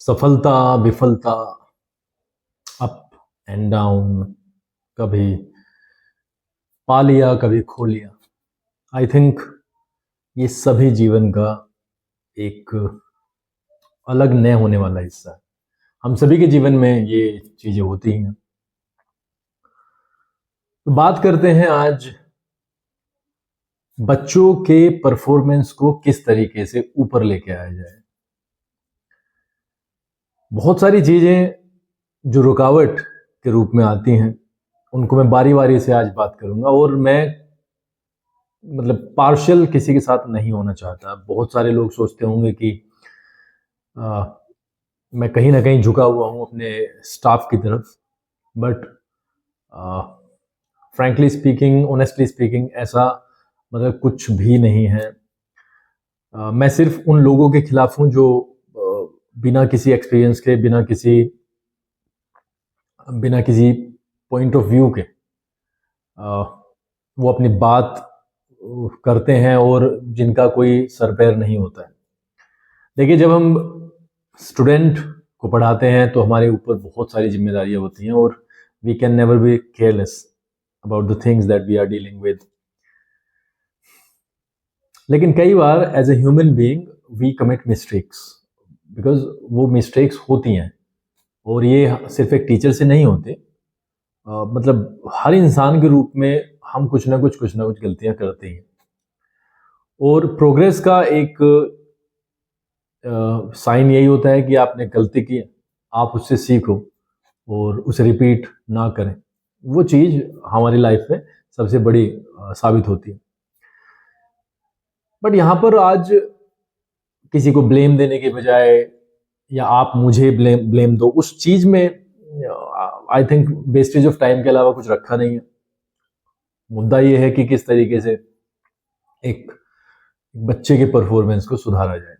सफलता विफलता, up and down, कभी पा लिया कभी खो लिया। आई थिंक ये सभी जीवन का एक अलग न होने वाला हिस्सा है। हम सभी के जीवन में ये चीजें होती हैं। तो बात करते हैं आज बच्चों के परफॉर्मेंस को किस तरीके से ऊपर लेके आया जाए। बहुत सारी चीजें जो रुकावट के रूप में आती हैं उनको मैं बारी बारी से आज बात करूंगा, और मैं पार्शियल किसी के साथ नहीं होना चाहता। बहुत सारे लोग सोचते होंगे कि मैं कहीं ना कहीं झुका हुआ हूं अपने स्टाफ की तरफ, but frankly speaking, honestly speaking, ऐसा कुछ भी नहीं है। मैं सिर्फ उन लोगों के खिलाफ हूं जो बिना किसी एक्सपीरियंस के, बिना किसी पॉइंट ऑफ व्यू के वो अपनी बात करते हैं और जिनका कोई सर पैर नहीं होता है। देखिए, जब हम स्टूडेंट को पढ़ाते हैं तो हमारे ऊपर बहुत सारी जिम्मेदारियां होती हैं, और we can never be careless about the things that we are dealing with. लेकिन कई बार as a human being we commit mistakes, because वो मिस्टेक्स होती हैं, और ये सिर्फ एक टीचर से नहीं होते। हर इंसान के रूप में हम कुछ ना कुछ गलतियां करते हैं, और प्रोग्रेस का एक साइन यही होता है कि आपने गलती की, आप उससे सीखो और उसे रिपीट ना करें। वो चीज हमारी लाइफ में सबसे बड़ी साबित होती है। बट यहाँ पर आज किसी को ब्लेम देने के बजाय, या आप मुझे ब्लेम दो, उस चीज में I think wastage of time के अलावा कुछ रखा नहीं है। मुद्दा ये है कि किस तरीके से एक बच्चे के परफॉर्मेंस को सुधारा जाए।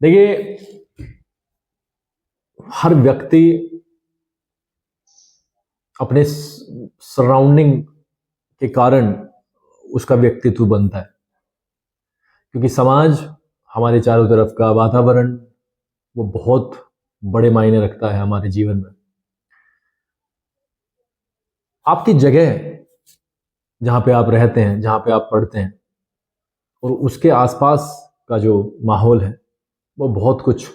देखिए, हर व्यक्ति अपने सराउंडिंग के कारण उसका व्यक्तित्व बनता है, क्योंकि समाज, हमारे चारों तरफ का वातावरण, वो बहुत बड़े मायने रखता है हमारे जीवन में। आपकी जगह, जहां पे आप रहते हैं, जहां पे आप पढ़ते हैं, और उसके आसपास का जो माहौल है, वो बहुत कुछ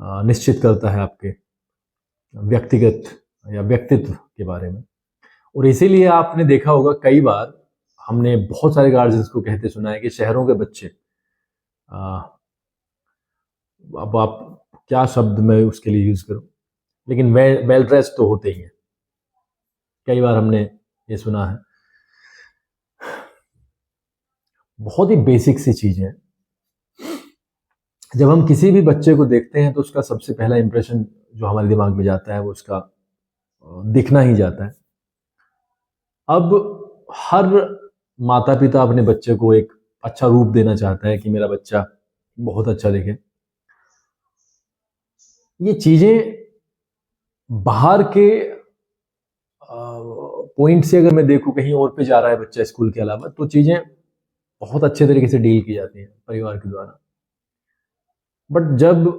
निश्चित करता है आपके व्यक्तिगत या व्यक्तित्व के बारे में। और इसीलिए आपने देखा होगा, कई बार हमने बहुत सारे गार्जियंस को कहते सुना है कि शहरों के बच्चे, अब आप क्या शब्द मैं उसके लिए यूज करूं, लेकिन वेल ड्रेस्ड तो होते ही हैं। कई बार हमने ये सुना है। बहुत ही बेसिक सी चीज है। जब हम किसी भी बच्चे को देखते हैं तो उसका सबसे पहला इंप्रेशन जो हमारे दिमाग में जाता है वो उसका दिखना ही जाता है। अब हर माता पिता अपने बच्चे को एक अच्छा रूप देना चाहता है कि मेरा बच्चा बहुत अच्छा दिखे। ये चीजें बाहर के पॉइंट से अगर मैं देखूं, कहीं और पे जा रहा है बच्चा स्कूल के अलावा, तो चीजें बहुत अच्छे तरीके से डील की जाती हैं परिवार के द्वारा। बट जब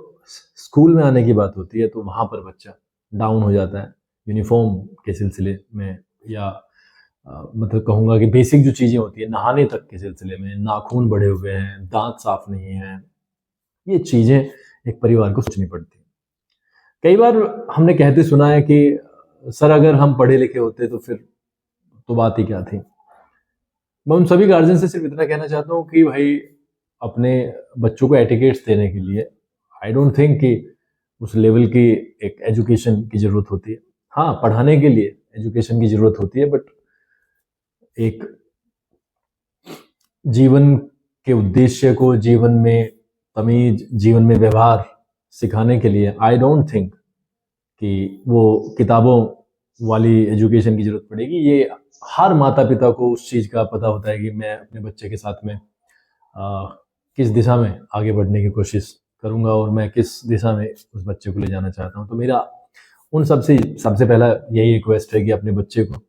स्कूल में आने की बात होती है तो वहां पर बच्चा डाउन हो जाता है, यूनिफॉर्म के सिलसिले में, या कहूंगा कि बेसिक जो चीजें होती है, नहाने तक के सिलसिले में, नाखून बड़े हुए हैं, दांत साफ नहीं है, ये चीजें एक परिवार को सोचनी पड़ती है। कई बार हमने कहते सुना है कि सर, अगर हम पढ़े लिखे होते तो फिर तो बात ही क्या थी। मैं उन सभी गार्जियन से सिर्फ इतना कहना चाहता हूँ कि भाई, अपने बच्चों को एटिकेट्स देने के लिए आई डोंट थिंक कि उस लेवल की एक एजुकेशन की जरूरत होती है। हाँ, पढ़ाने के लिए एजुकेशन की जरूरत होती है, बट एक जीवन के उद्देश्य को, जीवन में तमीज, जीवन में व्यवहार सिखाने के लिए आई डोंट थिंक कि वो किताबों वाली एजुकेशन की जरूरत पड़ेगी। ये हर माता पिता को उस चीज का पता होता है कि मैं अपने बच्चे के साथ में किस दिशा में आगे बढ़ने की कोशिश करूंगा, और मैं किस दिशा में उस बच्चे को ले जाना चाहता हूं। तो मेरा उन सबसे पहला यही रिक्वेस्ट है कि अपने बच्चे को,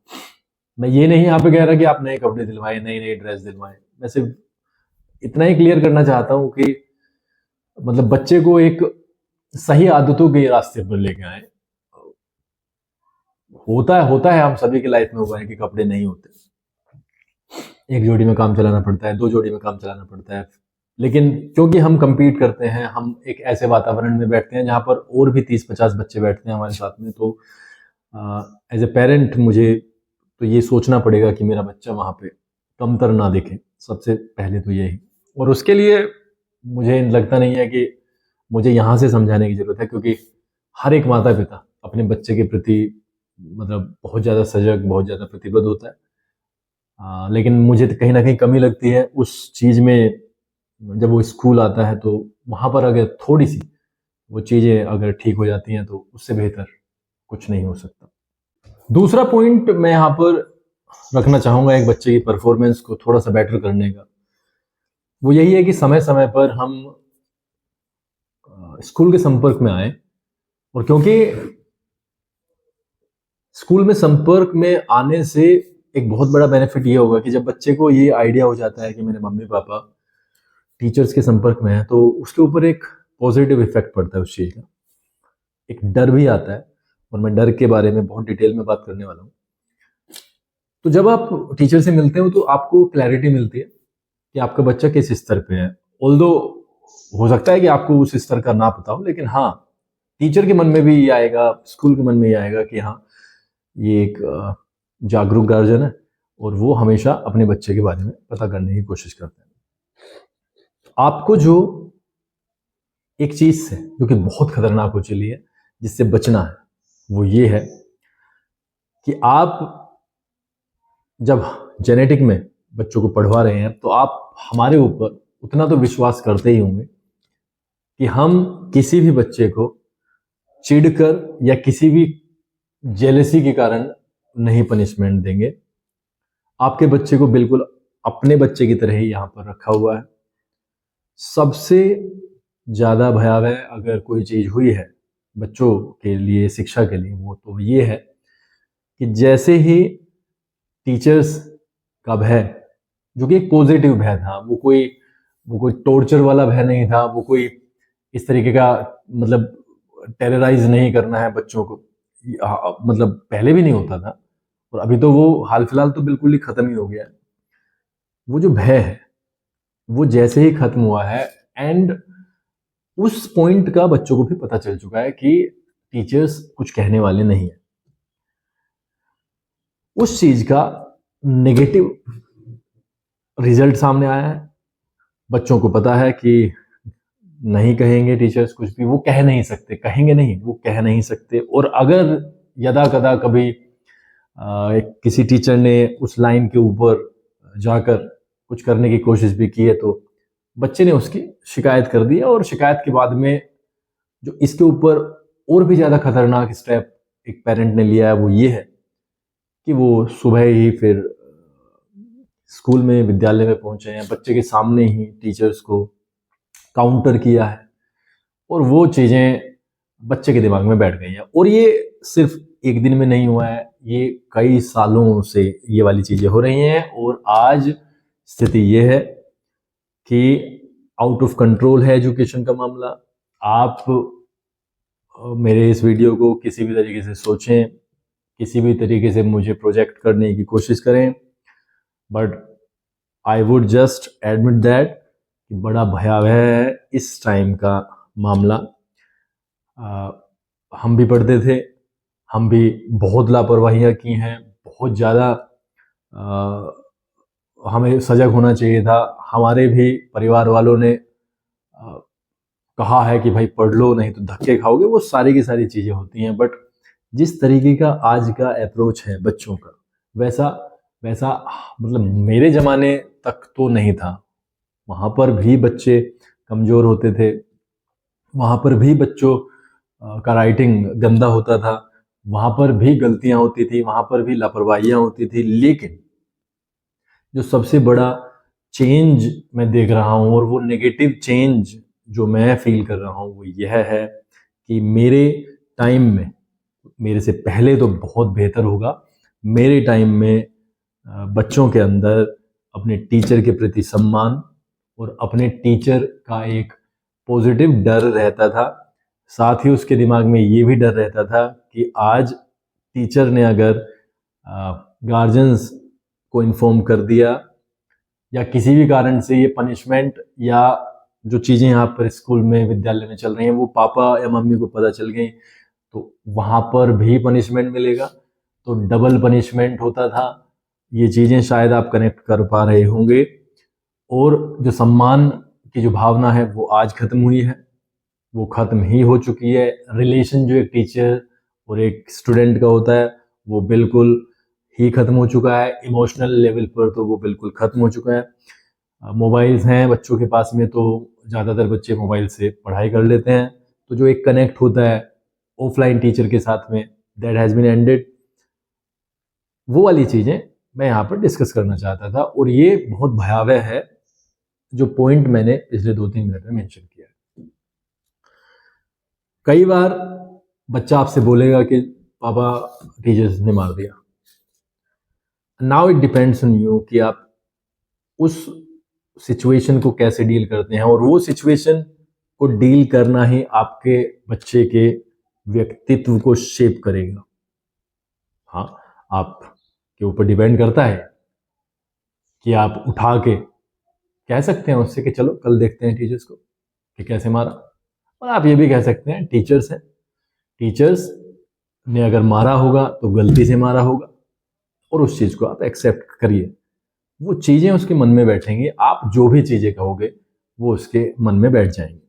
मैं ये नहीं यहाँ पे कह रहा कि आप नए कपड़े दिलवाएं, नई नई ड्रेस दिलवाएं, मैं सिर्फ इतना ही क्लियर करना चाहता हूँ कि बच्चे को एक सही आदतों के रास्ते पर लेके आए। होता है हम सभी की लाइफ में हुआ है कि कपड़े नहीं होते, एक जोड़ी में काम चलाना पड़ता है, दो जोड़ी में काम चलाना पड़ता है। लेकिन क्योंकि हम compete करते हैं, हम एक ऐसे वातावरण में बैठते हैं जहाँ पर और भी 30-50 बच्चे बैठते हैं हमारे साथ में, तो एज ए पेरेंट मुझे तो ये सोचना पड़ेगा कि मेरा बच्चा वहाँ पे कमतर ना दिखे, सबसे पहले तो यही। और उसके लिए मुझे लगता नहीं है कि मुझे यहाँ से समझाने की ज़रूरत है, क्योंकि हर एक माता पिता अपने बच्चे के प्रति मतलब बहुत ज़्यादा सजग, बहुत ज़्यादा प्रतिबद्ध होता है। लेकिन मुझे तो कहीं ना कहीं कमी लगती है उस चीज़ में, जब वो स्कूल आता है तो वहाँ पर अगर थोड़ी सी वो चीज़ें अगर ठीक हो जाती हैं तो उससे बेहतर कुछ नहीं हो सकता। दूसरा पॉइंट मैं यहाँ पर रखना चाहूँगा एक बच्चे की परफॉर्मेंस को थोड़ा सा बेटर करने का, वो यही है कि समय समय पर हम स्कूल के संपर्क में आए। और क्योंकि स्कूल में संपर्क में आने से एक बहुत बड़ा बेनिफिट ये होगा कि जब बच्चे को ये आइडिया हो जाता है कि मेरे मम्मी पापा टीचर्स के संपर्क में है, तो उसके ऊपर एक पॉजिटिव इफेक्ट पड़ता है उस चीज़ का, एक डर भी आता है। और मैं डर के बारे में बहुत डिटेल में बात करने वाला हूँ। तो जब आप टीचर से मिलते हो तो आपको क्लैरिटी मिलती है कि आपका बच्चा किस स्तर पे है। ऑल्दो हो सकता है कि आपको उस स्तर का ना पता हो, लेकिन हाँ, टीचर के मन में भी ये आएगा, स्कूल के मन में ये आएगा कि हाँ, ये एक जागरूक गार्जियन है और वो हमेशा अपने बच्चे के बारे में पता करने की कोशिश करते हैं। आपको जो एक चीज से जो कि बहुत खतरनाक हो चली है, जिससे बचना है, वो ये है कि आप जब जेनेटिक में बच्चों को पढ़वा रहे हैं तो आप हमारे ऊपर उतना तो विश्वास करते ही होंगे कि हम किसी भी बच्चे को चिढ़कर या किसी भी जेलसी के कारण नहीं पनिशमेंट देंगे। आपके बच्चे को बिल्कुल अपने बच्चे की तरह ही यहाँ पर रखा हुआ है। सबसे ज़्यादा भयावह अगर कोई चीज़ हुई है बच्चों के लिए, शिक्षा के लिए, वो तो ये है कि जैसे ही टीचर्स का भय, जो कि एक पॉजिटिव भय था, वो कोई टॉर्चर वाला भय नहीं था, वो कोई इस तरीके का मतलब टेरराइज नहीं करना है बच्चों को, मतलब पहले भी नहीं होता था और अभी तो वो हाल फिलहाल तो बिल्कुल ही खत्म ही हो गया है। वो जो भय है वो जैसे ही खत्म हुआ है, एंड उस पॉइंट का बच्चों को भी पता चल चुका है कि टीचर्स कुछ कहने वाले नहीं है, उस चीज का नेगेटिव रिजल्ट सामने आया है। बच्चों को पता है कि नहीं कहेंगे टीचर्स कुछ भी, वो कह नहीं सकते, कहेंगे नहीं, वो कह नहीं सकते। और अगर यदा कदा कभी किसी टीचर ने उस लाइन के ऊपर जाकर कुछ करने की कोशिश भी की है तो बच्चे ने उसकी शिकायत कर दी है। और शिकायत के बाद में जो इसके ऊपर और भी ज़्यादा खतरनाक स्टेप एक पेरेंट ने लिया है, वो ये है कि वो सुबह ही फिर स्कूल में, विद्यालय में पहुंचे हैं, बच्चे के सामने ही टीचर्स को काउंटर किया है और वो चीज़ें बच्चे के दिमाग में बैठ गई हैं। और ये सिर्फ एक दिन में नहीं हुआ है, ये कई सालों से ये वाली चीज़ें हो रही हैं। और आज स्थिति ये है कि आउट ऑफ कंट्रोल है एजुकेशन का मामला। आप मेरे इस वीडियो को किसी भी तरीके से सोचें, किसी भी तरीके से मुझे प्रोजेक्ट करने की कोशिश करें, but I would just admit that कि बड़ा भयावह है इस टाइम का मामला। हम भी पढ़ते थे, हम भी बहुत लापरवाहियाँ की हैं, बहुत ज़्यादा हमें सजग होना चाहिए था। हमारे भी परिवार वालों ने कहा है कि भाई पढ़ लो नहीं तो धक्के खाओगे, वो सारी की सारी चीज़ें होती हैं। बट जिस तरीके का आज का अप्रोच है बच्चों का, वैसा वैसा मतलब मेरे ज़माने तक तो नहीं था। वहाँ पर भी बच्चे कमज़ोर होते थे, वहाँ पर भी बच्चों का राइटिंग गंदा होता था, वहाँ पर भी गलतियाँ होती थी, वहाँ पर भी लापरवाहियाँ होती थी। लेकिन जो सबसे बड़ा चेंज मैं देख रहा हूँ और वो नेगेटिव चेंज जो मैं फील कर रहा हूँ, वो यह है कि मेरे टाइम में, मेरे से पहले तो बहुत बेहतर होगा, मेरे टाइम में बच्चों के अंदर अपने टीचर के प्रति सम्मान और अपने टीचर का एक पॉजिटिव डर रहता था। साथ ही उसके दिमाग में ये भी डर रहता था कि आज टीचर ने अगर गार्जियंस को इन्फॉर्म कर दिया या किसी भी कारण से ये पनिशमेंट या जो चीज़ें यहाँ पर स्कूल में विद्यालय में चल रही हैं वो पापा या मम्मी को पता चल गई तो वहाँ पर भी पनिशमेंट मिलेगा, तो डबल पनिशमेंट होता था। ये चीज़ें शायद आप कनेक्ट कर पा रहे होंगे। और जो सम्मान की जो भावना है वो आज खत्म हुई है, वो खत्म ही हो चुकी है। रिलेशन जो एक टीचर और एक स्टूडेंट का होता है वो बिल्कुल ही खत्म हो चुका है। इमोशनल लेवल पर तो वो बिल्कुल खत्म हो चुका है। मोबाइल्स हैं बच्चों के पास में तो ज़्यादातर बच्चे मोबाइल से पढ़ाई कर लेते हैं, तो जो एक कनेक्ट होता है ऑफलाइन टीचर के साथ में, दैट हैज़ बीन एंडेड। वो वाली चीज़ें मैं यहाँ पर डिस्कस करना चाहता था और ये बहुत भयावह है जो पॉइंट मैंने पिछले 2-3 मिनट में मेंशन किया है। कई बार बच्चा आपसे बोलेगा कि पापा टीचर्स ने मार दिया। Now it depends on you कि आप उस सिचुएशन को कैसे डील करते हैं, और वो सिचुएशन को डील करना ही आपके बच्चे के व्यक्तित्व को शेप करेगा। हाँ, आपके ऊपर डिपेंड करता है कि आप उठा के कह सकते हैं उससे कि चलो कल देखते हैं टीचर्स को कि कैसे मारा, और आप ये भी कह सकते हैं टीचर्स हैं, टीचर्स ने अगर मारा होगा तो गलती से मारा होगा, और उस चीज़ को आप एक्सेप्ट करिए। वो चीज़ें उसके मन में बैठेंगी, आप जो भी चीज़ें कहोगे वो उसके मन में बैठ जाएंगी।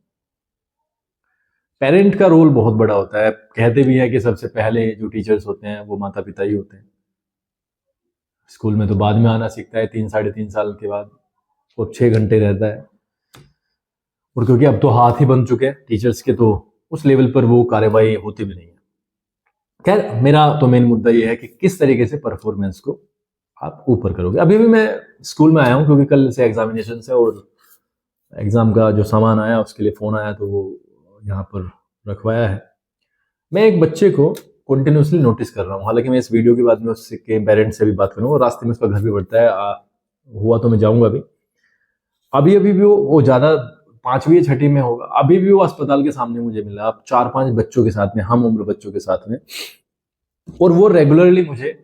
पेरेंट का रोल बहुत बड़ा होता है। कहते भी है कि सबसे पहले जो टीचर्स होते हैं वो माता पिता ही होते हैं। स्कूल में तो बाद में आना सीखता है 3-3.5 साल के बाद, और 6 घंटे रहता है, और क्योंकि अब तो हाथ ही बन चुके हैं टीचर्स के, तो उस लेवल पर वो कार्यवाही होती भी नहीं है। खैर, मेरा तो मेन मुद्दा ये है कि किस तरीके से परफॉर्मेंस को आप ऊपर करोगे। अभी भी मैं स्कूल में आया हूँ क्योंकि कल से एग्जामिनेशन है, और एग्ज़ाम का जो सामान आया उसके लिए फ़ोन आया तो वो यहाँ पर रखवाया है। मैं एक बच्चे को कंटिन्यूसली नोटिस कर रहा हूँ, हालांकि मैं इस वीडियो के बाद में उसके पेरेंट्स से भी बात करूँगा, और रास्ते में उसका घर भी पड़ता है, हुआ तो मैं जाऊँगा भी। अभी भी वो ज़्यादा 5वीं या 6वीं में होगा, अभी भी वो अस्पताल के सामने मुझे मिला, अब 4-5 बच्चों के साथ में, हम उम्र बच्चों के साथ में, और वो रेगुलरली मुझे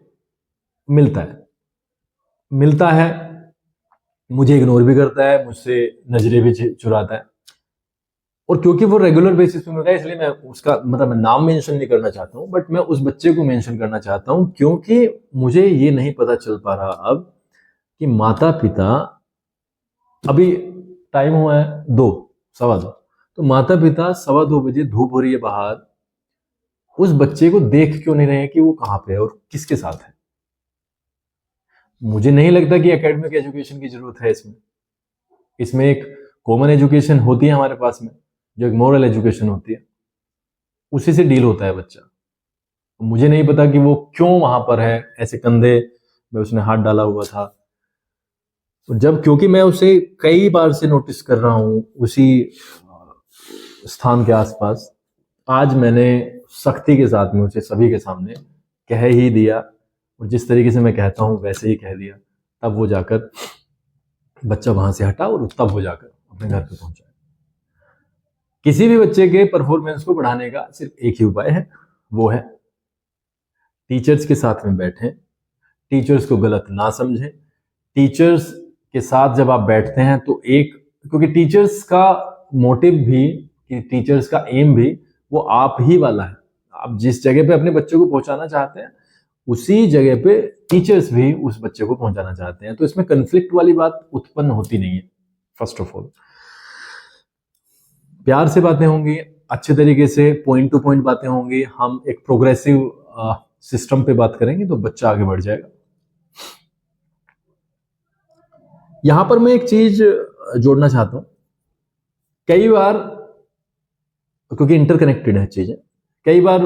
मिलता है, मुझे इग्नोर भी करता है, मुझसे नजरें भी चुराता है। और क्योंकि वो रेगुलर बेसिस पे मिल रहा है, इसलिए मैं उसका मतलब मैं नाम मेंशन नहीं करना चाहता हूँ, बट मैं उस बच्चे को मेंशन करना चाहता हूँ क्योंकि मुझे ये नहीं पता चल पा रहा अब कि माता पिता, अभी टाइम हुआ है 2, 2:15, तो माता पिता 2:15 धूप हो रही है बाहर, उस बच्चे को देख क्यों नहीं रहे कि वो कहाँ पे है और किसके साथ है। मुझे नहीं लगता कि एकेडमिक एजुकेशन की जरूरत है इसमें एक कॉमन एजुकेशन होती है हमारे पास में, जो एक मॉरल एजुकेशन होती है, उसी से डील होता है बच्चा। मुझे नहीं पता कि वो क्यों वहां पर है, ऐसे कंधे में उसने हाथ डाला हुआ था। तो जब, क्योंकि मैं उसे कई बार से नोटिस कर रहा हूं उसी स्थान के आसपास, आज मैंने सख्ती के साथ में उसे सभी के सामने कह ही दिया, और जिस तरीके से मैं कहता हूं वैसे ही कह दिया। तब वो जाकर बच्चा वहां से हटा और तब वो जाकर अपने घर पे पहुंचा। किसी भी बच्चे के परफॉर्मेंस को बढ़ाने का सिर्फ एक ही उपाय है, वो है टीचर्स के साथ में बैठें, टीचर्स को गलत ना समझें। टीचर्स के साथ जब आप बैठते हैं तो क्योंकि टीचर्स का मोटिव भी, कि टीचर्स का एम भी वो आप ही वाला है। आप जिस जगह पे अपने बच्चे को पहुंचाना चाहते हैं उसी जगह पे टीचर्स भी उस बच्चे को पहुंचाना चाहते हैं, तो इसमें कन्फ्लिक्ट वाली बात उत्पन्न होती नहीं है। फर्स्ट ऑफ ऑल, प्यार से बातें होंगी, अच्छे तरीके से पॉइंट टू पॉइंट बातें होंगी, हम एक प्रोग्रेसिव सिस्टम पे बात करेंगे तो बच्चा आगे बढ़ जाएगा। यहां पर मैं एक चीज जोड़ना चाहता हूं, कई बार, क्योंकि इंटरकनेक्टेड है चीजें, कई बार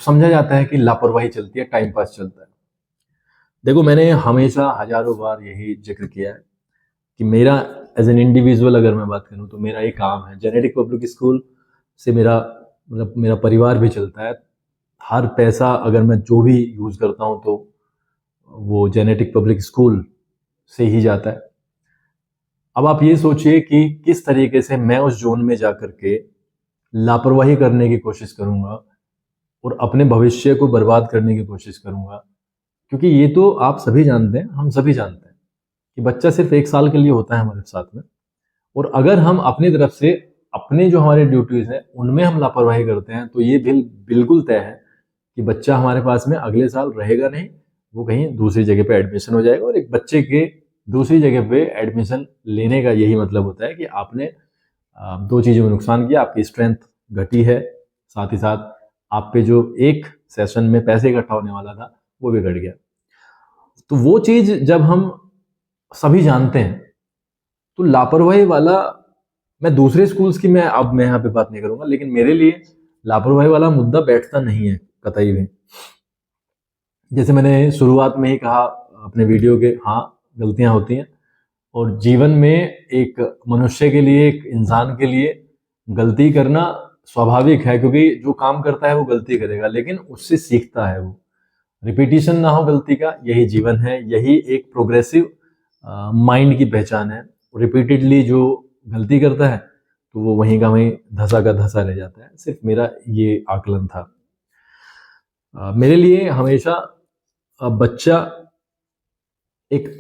समझा जाता है कि लापरवाही चलती है, टाइम पास चलता है। देखो, मैंने हमेशा हजारों बार यही जिक्र किया है कि मेरा एज एन इंडिविजुअल अगर मैं बात करूं तो मेरा एक काम है, जेनेटिक पब्लिक स्कूल से मेरा परिवार भी चलता है। हर पैसा अगर मैं जो भी यूज करता हूं तो वो जेनेटिक पब्लिक स्कूल से ही जाता है। अब आप ये सोचिए कि किस तरीके से मैं उस जोन में जाकर के लापरवाही करने की कोशिश करूँगा और अपने भविष्य को बर्बाद करने की कोशिश करूँगा। क्योंकि ये तो आप सभी जानते हैं, हम सभी जानते हैं कि बच्चा सिर्फ 1 साल के लिए होता है हमारे साथ में, और अगर हम अपनी तरफ से अपने जो हमारे ड्यूटीज़ हैं, उनमें हम लापरवाही करते हैं, तो ये बिल्कुल तय है कि बच्चा हमारे पास में अगले साल रहेगा नहीं, वो कहीं दूसरी जगह पे एडमिशन हो जाएगा। और एक बच्चे के दूसरी जगह पे एडमिशन लेने का यही मतलब होता है कि आपने 2 चीज़ों में नुकसान किया, आपकी स्ट्रेंथ घटी है, साथ ही साथ आप पे जो एक सेशन में पैसे इकट्ठा होने वाला था, वो भी घट गया। तो वो चीज़ जब हम सभी जानते हैं, तो लापरवाही वाला, मैं दूसरे स्कूल्स की मैं यहाँ पे बात नहीं करूँगा, लेकिन मेरे लिए लापरवाही वाला मुद्दा बैठता नहीं है कतई भी। जैसे मैंने शुरुआत में ही कहा अपने वीडियो के, हाँ गलतियाँ होती हैं, और जीवन में एक मनुष्य के लिए, एक इंसान के लिए गलती करना स्वाभाविक है, क्योंकि जो काम करता है वो गलती करेगा, लेकिन उससे सीखता है वो। रिपीटिशन ना हो गलती का, यही जीवन है, यही एक प्रोग्रेसिव माइंड की पहचान है। रिपीटेडली जो गलती करता है तो वो वहीं का वहीं धंसा का धंसा रह जाता है। सिर्फ मेरा ये आकलन था। मेरे लिए हमेशा बच्चा एक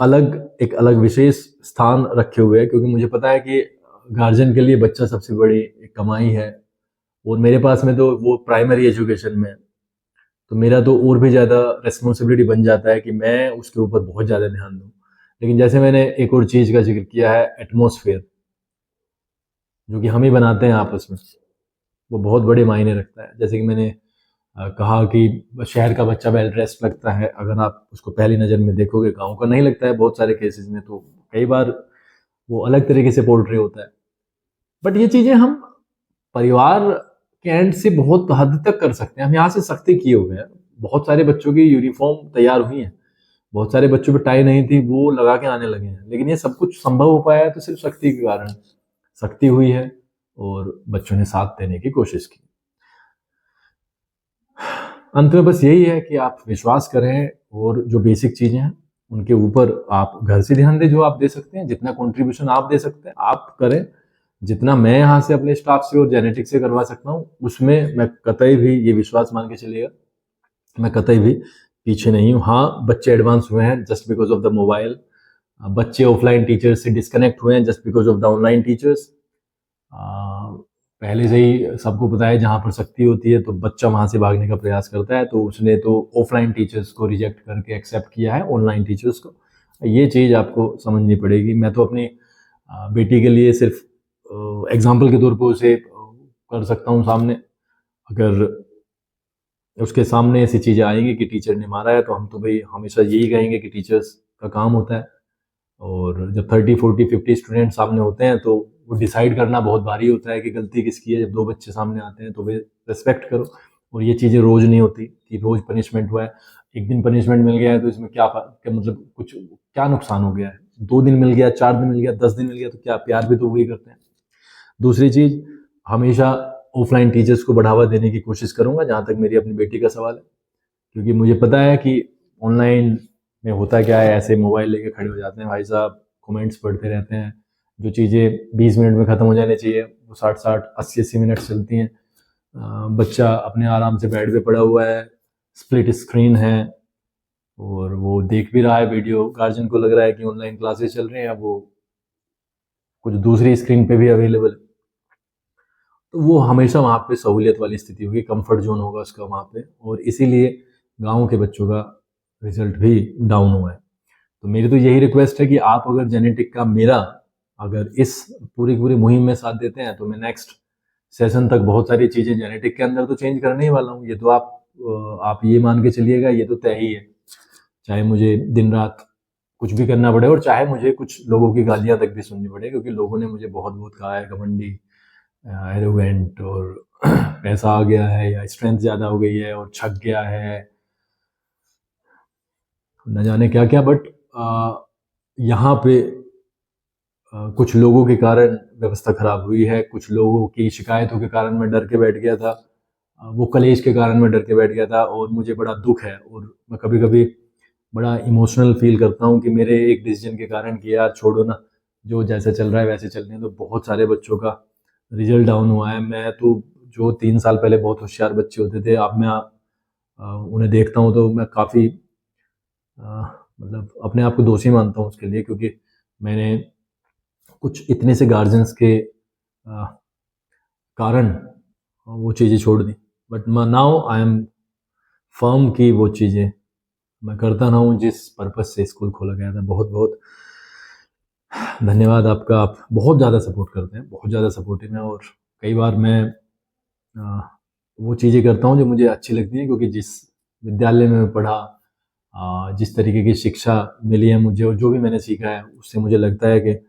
अलग विशेष स्थान रखे हुए है, क्योंकि मुझे पता है कि गार्जियन के लिए बच्चा सबसे बड़ी एक कमाई है, और मेरे पास में तो वो प्राइमरी एजुकेशन में है, तो मेरा तो और भी ज़्यादा रेस्पॉन्सिबिलिटी बन जाता है कि मैं उसके ऊपर बहुत ज़्यादा ध्यान दूँ। लेकिन जैसे मैंने एक और चीज़ का जिक्र किया है, एटमॉस्फेयर, जो कि हम ही बनाते हैं आपस में, वो बहुत बड़े मायने रखता है। जैसे कि मैंने कहा कि शहर का बच्चा वेल ड्रेस्ड लगता है, अगर आप उसको पहली नज़र में देखोगे, गाँव का नहीं लगता है बहुत सारे केसेस में, तो कई बार वो अलग तरीके से पोर्ट्रे होता है। बट ये चीज़ें हम परिवार के एंड से बहुत हद तक कर सकते हैं। हम यहाँ से सख्ती किए हुए हैं। बहुत सारे बच्चों की यूनिफॉर्म तैयार हुई है, बहुत सारे बच्चों पे टाई नहीं थी, वो लगा के आने लगे हैं, लेकिन ये सब कुछ संभव हो पाया है तो सिर्फ सख्ती के कारण। सख्ती हुई है और बच्चों ने साथ देने की कोशिश की। अंत में बस यही है कि आप विश्वास करें, और जो बेसिक चीज़ें हैं उनके ऊपर आप घर से ध्यान दें, जो आप दे सकते हैं, जितना कंट्रीब्यूशन आप दे सकते हैं आप करें। जितना मैं यहाँ से अपने स्टाफ से और जेनेटिक्स से करवा सकता हूँ, उसमें मैं कतई भी ये विश्वास मान के चलिएगा, मैं कतई भी पीछे नहीं हूँ। हाँ, बच्चे एडवांस हुए हैं just because of the mobile, बच्चे ऑफलाइन टीचर्स से डिस्कनेक्ट हुए हैं just because of the online teachers. पहले से ही सबको पता है, जहाँ पर शक्ति होती है तो बच्चा वहाँ से भागने का प्रयास करता है, तो उसने तो ऑफलाइन टीचर्स को रिजेक्ट करके एक्सेप्ट किया है ऑनलाइन टीचर्स को। ये चीज़ आपको समझनी पड़ेगी। मैं तो अपनी बेटी के लिए सिर्फ एग्जाम्पल के तौर पर उसे कर सकता हूँ सामने। अगर उसके सामने ऐसी चीज़ें आएंगी कि टीचर ने मारा है, तो हम तो भाई हमेशा यही कहेंगे कि टीचर्स का काम होता है। और जब 30, 40, 50 स्टूडेंट सामने होते हैं तो वो डिसाइड करना बहुत भारी होता है कि गलती किसकी है। जब 2 बच्चे सामने आते हैं तो वे रिस्पेक्ट करो। और ये चीज़ें रोज़ नहीं होती कि रोज़ पनिशमेंट हुआ है। एक दिन पनिशमेंट मिल गया है तो इसमें क्या मतलब, कुछ क्या नुकसान हो गया है? 2 दिन मिल गया, 4 दिन मिल गया, 10 दिन मिल गया, तो क्या प्यार भी तो वही करते हैं। दूसरी चीज़, हमेशा ऑफलाइन टीचर्स को बढ़ावा देने की कोशिश करूँगा जहाँ तक मेरी अपनी बेटी का सवाल है, क्योंकि मुझे पता है कि ऑनलाइन में होता क्या है, ऐसे मोबाइल लेके खड़े हो जाते हैं भाई साहब, कमेंट्स पढ़ते रहते हैं। जो चीज़ें 20 मिनट में ख़त्म हो जानी चाहिए वो 60-60, 80-80 मिनट चलती हैं। बच्चा अपने आराम से बेड पे पड़ा हुआ है, स्प्लिट स्क्रीन है, और वो देख भी रहा है वीडियो। गार्जियन को लग रहा है कि ऑनलाइन क्लासेस चल रहे हैं, वो कुछ दूसरी स्क्रीन पे भी अवेलेबल है। तो वो हमेशा वहाँ पे सहूलियत वाली स्थिति होगी, कंफर्ट जोन होगा उसका वहाँ पे, और इसीलिए गाँव के बच्चों का रिजल्ट भी डाउन हुआ है। तो मेरी तो यही रिक्वेस्ट है कि आप अगर जेनेटिक का मेरा अगर इस पूरी पूरी मुहिम में साथ देते हैं, तो मैं नेक्स्ट सेशन तक बहुत सारी चीज़ें जेनेटिक के अंदर तो चेंज करने ही वाला हूँ। ये तो आप ये मान के चलिएगा, ये तो तय ही है। चाहे मुझे दिन रात कुछ भी करना पड़े, और चाहे मुझे कुछ लोगों की गालियाँ तक भी सुननी पड़े, क्योंकि लोगों ने मुझे बहुत बहुत कहा है घमंडी, एरोगेंट, और पैसा आ गया है या स्ट्रेंथ ज़्यादा हो गई है और छक गया है, न जाने क्या क्या। बट यहाँ पे कुछ लोगों के कारण व्यवस्था खराब हुई है, कुछ लोगों की शिकायतों के कारण मैं डर के बैठ गया था, वो कलेश के कारण मैं डर के बैठ गया था, और मुझे बड़ा दुख है, और मैं कभी कभी बड़ा इमोशनल फील करता हूँ कि मेरे एक डिसीजन के कारण कि यार छोड़ो ना, जो जैसे चल रहा है वैसे चलने दो। बहुत सारे बच्चों का रिजल्ट डाउन हुआ है। मैं तो जो 3 साल पहले बहुत होशियार बच्चे होते थे, अब मैं उन्हें देखता हूँ तो मैं काफ़ी मतलब अपने आप को दोषी मानता हूँ उसके लिए, क्योंकि मैंने कुछ इतने से गार्जियंस के कारण वो चीज़ें छोड़ दी। But now I am firm कि वो चीज़ें मैं करता ना हूँ जिस पर्पज़ से स्कूल खोला गया था। बहुत बहुत धन्यवाद आपका। आप बहुत ज़्यादा सपोर्ट करते हैं, बहुत ज़्यादा सपोर्टिव हैं, और कई बार मैं वो चीज़ें करता हूँ जो मुझे अच्छी लगती हैं, क्योंकि जिस विद्यालय में मैं पढ़ा, जिस तरीके की शिक्षा मिली है मुझे और जो भी मैंने सीखा है, उससे मुझे लगता है कि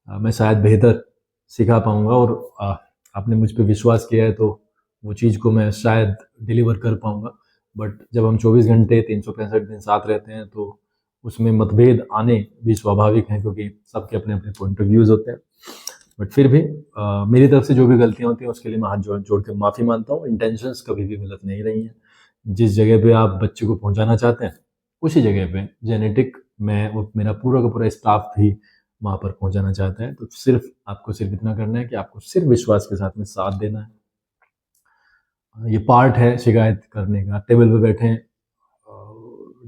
मैं शायद बेहतर सिखा पाऊँगा, और आपने मुझ पे विश्वास किया है तो वो चीज़ को मैं शायद डिलीवर कर पाऊँगा। बट जब हम 24 घंटे 365 दिन साथ रहते हैं तो उसमें मतभेद आने भी स्वाभाविक हैं, क्योंकि सबके अपने अपने पॉइंट ऑफ व्यूज़ होते हैं। बट फिर भी मेरी तरफ से जो भी गलतियाँ होती हैं उसके लिए मैं हाथ जोड़ जोड़ के माफ़ी मांगता हूँ। इंटेंशंस कभी भी गलत नहीं रही हैं। जिस जगह पे आप बच्चे को पहुँचाना चाहते हैं, उसी जगह पे जेनेटिक मैं वो मेरा पूरा का पूरा स्टाफ भी वहाँ पर पहुँचाना चाहता है। तो आपको सिर्फ इतना करना है कि आपको सिर्फ विश्वास के साथ में साथ देना है। ये पार्ट है शिकायत करने का। टेबल पे बैठें,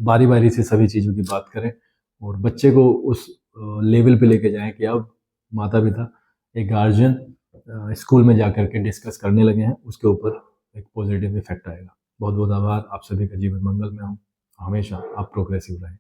बारी-बारी से सभी चीज़ों की बात करें और बच्चे को उस लेवल पे लेके जाएँ कि अब माता-पिता, एक गार्जियन स्कूल में जाकर के डिस्कस करने लगे हैं, उसके ऊपर एक पॉजिटिव इफ़ेक्ट आएगा। बहुत-बहुत आभार। आप सभी का जीवन मंगलमय हो। हमेशा आप प्रोग्रेसिव रहें।